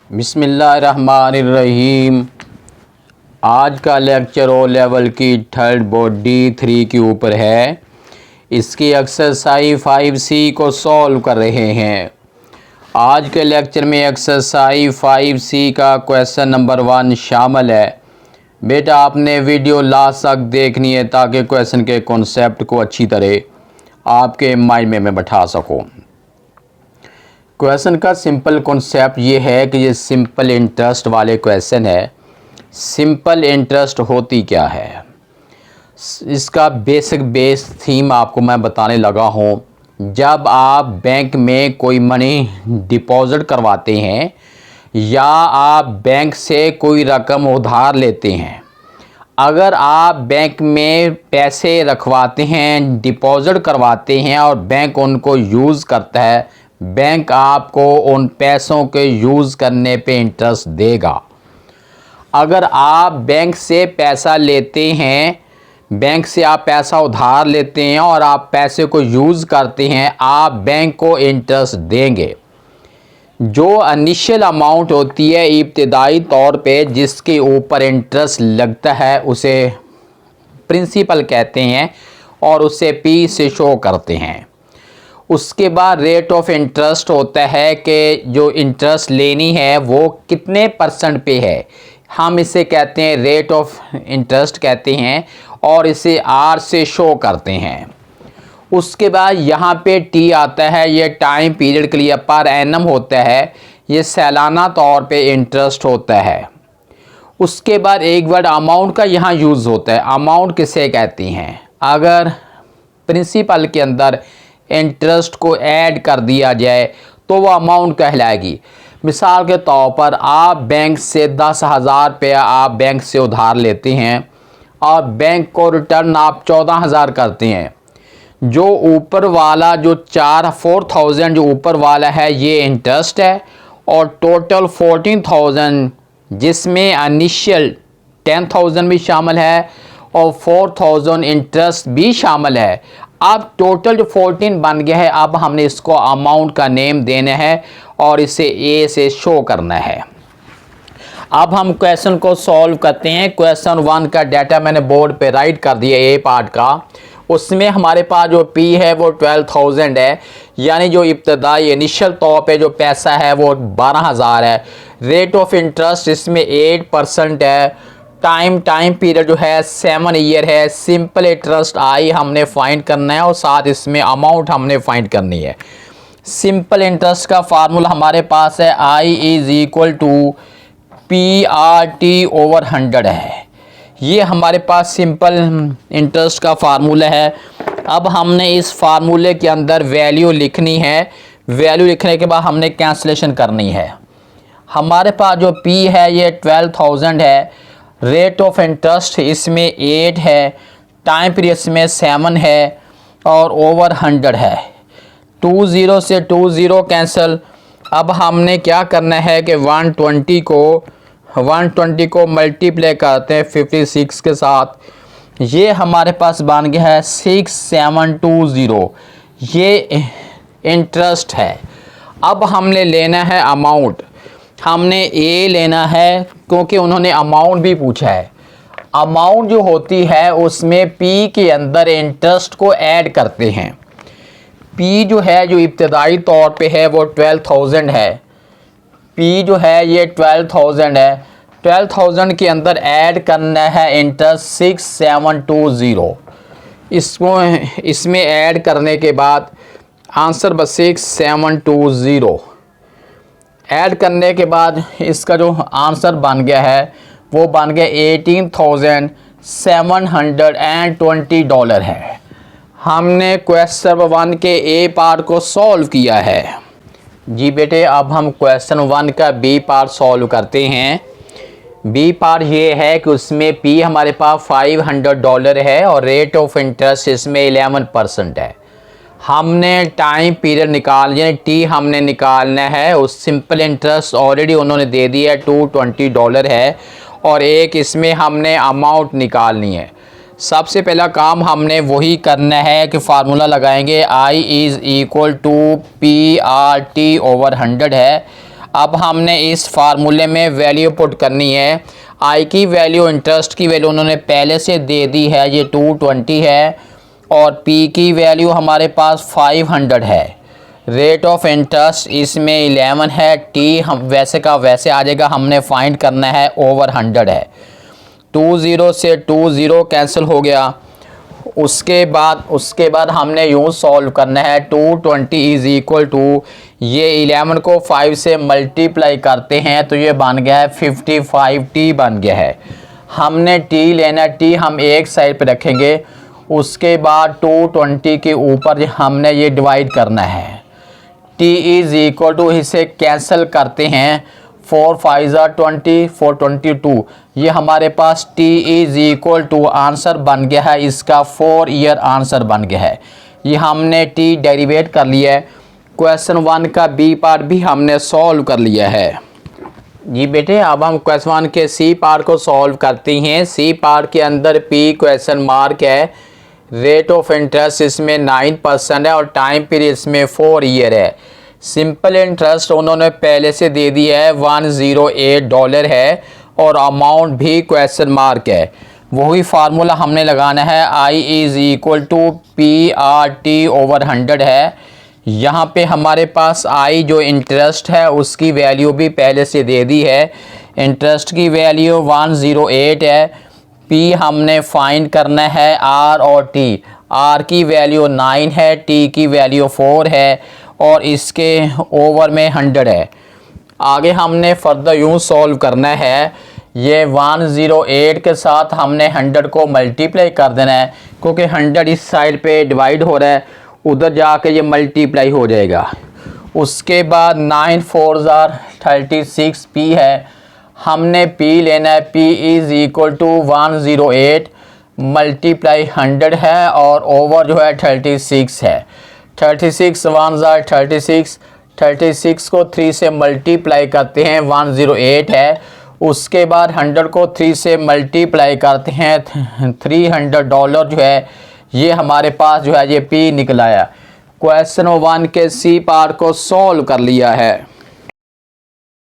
बिस्मिल्लाहिर्रहमानिर्रहीम। आज का लेक्चर ओ लेवल की थर्ड बॉडी 3 के ऊपर है। इसकी एक्सरसाइज 5C को सॉल्व कर रहे हैं। आज के लेक्चर में एक्सरसाइज 5C का क्वेश्चन नंबर 1 शामिल है। बेटा आपने वीडियो लास्ट तक देखनी है ताकि क्वेश्चन के कॉन्सेप्ट को अच्छी तरह आपके माइंड में मैं बैठा सकूं। क्वेश्चन का सिंपल कॉन्सेप्ट ये है कि ये सिंपल इंटरेस्ट वाले क्वेश्चन है। सिंपल इंटरेस्ट होती क्या है, इसका बेस थीम आपको मैं बताने लगा हूँ। जब आप बैंक में कोई मनी डिपॉजिट करवाते हैं या आप बैंक से कोई रकम उधार लेते हैं, अगर आप बैंक में पैसे रखवाते हैं, डिपॉजिट करवाते हैं और बैंक उनको यूज़ करता है, बैंक आपको उन पैसों के यूज़ करने पे इंटरेस्ट देगा। अगर आप बैंक से पैसा लेते हैं, बैंक से आप पैसा उधार लेते हैं और आप पैसे को यूज़ करते हैं, आप बैंक को इंटरेस्ट देंगे। जो इनिशियल अमाउंट होती है इब्तिदाई तौर पे जिसके ऊपर इंटरेस्ट लगता है उसे प्रिंसिपल कहते हैं और उसे P से शो करते हैं। उसके बाद रेट ऑफ इंटरेस्ट होता है कि जो इंटरेस्ट लेनी है वो कितने परसेंट पे है, हम इसे कहते हैं रेट ऑफ इंटरेस्ट कहते हैं और इसे R से शो करते हैं। उसके बाद यहाँ पे T आता है, ये टाइम पीरियड के लिए पर एनम होता है, ये सालाना तौर पे इंटरेस्ट होता है। उसके बाद एक वर्ड अमाउंट का यहाँ यूज़ होता है। अमाउंट किसे कहती हैं, अगर प्रिंसिपल के अंदर इंटरेस्ट को ऐड कर दिया जाए तो वो अमाउंट कहलाएगी। मिसाल के तौर पर आप बैंक से 10,000 रुपया आप बैंक से उधार लेते हैं और बैंक को रिटर्न आप 14,000 करते हैं। जो ऊपर वाला जो 4,000 जो ऊपर वाला है ये इंटरेस्ट है और टोटल 14,000 जिसमें इनिशियल 10,000 भी शामिल है और 4,000 इंटरेस्ट भी शामिल है। अब टोटल जो 14 बन गया है, अब हमने इसको अमाउंट का नेम देना है और इसे A से शो करना है। अब हम क्वेश्चन को सॉल्व करते हैं। क्वेश्चन 1 का डाटा मैंने बोर्ड पे राइट कर दिया A पार्ट का। उसमें हमारे पास जो P है वो 12,000 है, यानी जो इब्तदाई इनिशियल तौर पे जो पैसा है वो 12,000 है। रेट ऑफ इंटरेस्ट इसमें 8% है। टाइम पीरियड जो है 7 ईयर है। सिंपल इंटरेस्ट I हमने फाइंड करना है और साथ इसमें अमाउंट हमने फाइंड करनी है। सिंपल इंटरेस्ट का फार्मूला हमारे पास है I is equal to PRT/100 है। ये हमारे पास सिंपल इंटरेस्ट का फार्मूला है। अब हमने इस फार्मूले के अंदर वैल्यू लिखनी है। वैल्यू लिखने के बाद हमने कैंसलेशन करनी है। हमारे पास जो P है ये 12,000 है। रेट ऑफ इंटरेस्ट इसमें 8 है, टाइम पीरियड इसमें 7 है और ओवर 100 है। 20 से 20 कैंसिल। अब हमने क्या करना है कि 120 को मल्टीप्लाई करते हैं 56 के साथ। ये हमारे पास बन गया है 6720। ये इंटरेस्ट है। अब हमने लेना है अमाउंट। हमने A लेना है क्योंकि उन्होंने अमाउंट भी पूछा है। अमाउंट जो होती है उसमें P के अंदर इंटरेस्ट को ऐड करते हैं। P जो है जो इब्तदाई तौर पे है वो 12,000 है। P जो है ये 12,000 है। 12,000 के अंदर ऐड करना है इंटरेस्ट 6720। इसको इसमें ऐड करने के बाद आंसर बस 6720 ऐड करने के बाद इसका जो आंसर बन गया है वो बन गया $18,720 है। हमने क्वेश्चन 1 के A पार्ट को सॉल्व किया है। जी बेटे, अब हम क्वेश्चन 1 का B पार्ट सॉल्व करते हैं। B पार्ट ये है कि उसमें P हमारे पास $500 है और रेट ऑफ इंटरेस्ट इसमें 11% है। हमने टाइम पीरियड यानी T हमने निकालना है। उस सिंपल इंटरेस्ट ऑलरेडी उन्होंने दे दिया है, $220 है और एक इसमें हमने अमाउंट निकालनी है। सबसे पहला काम हमने वही करना है कि फार्मूला लगाएंगे I is equal to PRT/100 है। अब हमने इस फार्मूले में वैल्यू पुट करनी है। आई की वैल्यू, इंटरेस्ट की वैल्यू उन्होंने पहले से दे दी है, ये 220 है, और पी की वैल्यू हमारे पास 500 है। रेट ऑफ इंटरेस्ट इसमें 11 है। टी हम वैसे का वैसे आ जाएगा, हमने फाइंड करना है ओवर 100 है। 20 से 20 कैंसिल हो गया। उसके बाद हमने यूँ सॉल्व करना है। 220 इज़ इक्वल टू, ये 11 को 5 से मल्टीप्लाई करते हैं तो ये बन गया है 55t बन गया है। हमने t लेना, t हम एक साइड पे रखेंगे। उसके बाद 220 के ऊपर हमने ये डिवाइड करना है। t इज़ इक्वल टू, इसे कैंसिल करते हैं। 4 5 20, 422, ये हमारे पास t is equal to answer बन गया है, इसका 4 ईयर आंसर बन गया है। ये हमने t डेरिवेट कर लिया है। क्वेश्चन 1 का बी पार्ट भी हमने सॉल्व कर लिया है। जी बेटे, अब हम क्वेश्चन 1 के सी पार्ट को सॉल्व करते हैं। सी पार्ट के अंदर p क्वेश्चन मार्क है, रेट ऑफ इंटरेस्ट इसमें 9% है और टाइम पीरियड इसमें 4 ईयर है। सिंपल इंटरेस्ट उन्होंने पहले से दे दी है, $108 है, और अमाउंट भी क्वेश्चन मार्क है। वही फार्मूला हमने लगाना है, I is equal to P R T over 100 है। यहाँ पे हमारे पास आई जो इंटरेस्ट है उसकी वैल्यू भी पहले से दे दी है। इंटरेस्ट की वैल्यू 108 है। पी हमने फाइंड करना है आर और टी। आर की वैल्यू 9 है, टी की वैल्यू 4 है, और इसके ओवर में 100 है। आगे हमने फर्दर यूँ सॉल्व करना है। ये 108 के साथ हमने 100 को मल्टीप्लाई कर देना है, क्योंकि 100 इस साइड पे डिवाइड हो रहा है, उधर जाके ये मल्टीप्लाई हो जाएगा। उसके बाद 9 4 36 पी है। हमने p लेना है, p is equal to 108 multiply 100 है, और ओवर जो है 36 है। 36 1 36, 36 को 3 से मल्टीप्लाई करते हैं, 108 है। उसके बाद 100 को 3 से मल्टीप्लाई करते हैं, $300 जो है ये हमारे पास जो है ये p निकला है। क्वेश्चन 1 के सी पार्ट को सॉल्व कर लिया है।